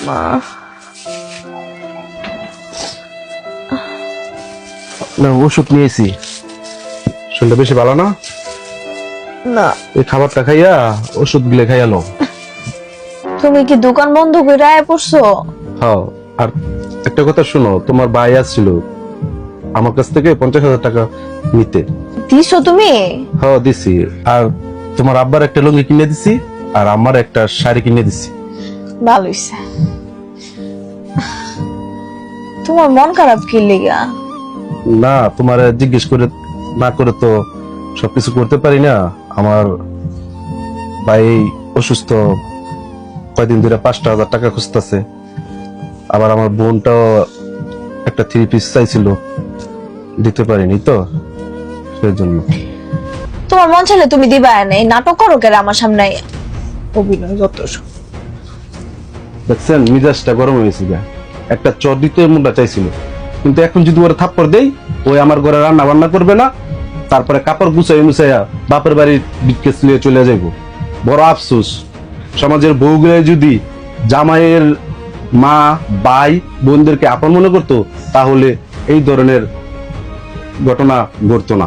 মা না ওষুধ নিয়েছি, শরীরটা বেশি ভালো না। না এই খাবারটা খাইয়া ওষুধ গুলো খাইয়ালো। তুমি কি দোকান বন্ধ করে আয় পড়ছো? হ্যাঁ, আর একটা কথা শুনো, তোমার ভাই আসছিল আমার কাছ থেকে 50,000 টাকা নিতে। দিছো তুমি? হ্যাঁ দিছি, আর তোমার আব্বার একটা লুঙ্গি কিনে দিছি, আর আমার একটা শাড়ি কিনে দিছি। ভালো হইছে। তোমার মন খারাপ কি লিগা? না, তোমার জিজ্ঞেস করে না করে তো সবকিছু করতে পারি না। আমার ভাই অসুস্থ, কয়দিন ধরে 5,000 টাকা খুঁজতেছে। আবার আমার বোনটাও একটা 3 পিস চাইছিল, দিতে পারিনি তো, সেই জন্য। তোমার মন চাইলে তুমি দিবা না, এই নাটক করো কেন আমার সামনে? অভিনয় যত সব। দেখছেন মিজাজটা গরম হয়েছে গা। একটা চর দিতে মুন্ডা চাইছিল, কিন্তু এখন যদি ওরা থাপ্পড় দেই, ওই আমার ঘরে রান্না বান্না করবে না, তারপরে কাপড় গুছাই মুছাইয়া বাপের বাড়ির বিকেস নিয়ে চলে যাইব। বড় আফসোস, সমাজের বউগুলো যদি জামাইয়ের মা ভাই বোনদেরকে আপন মনে করতো, তাহলে এই ধরনের ঘটনা ঘটতো না।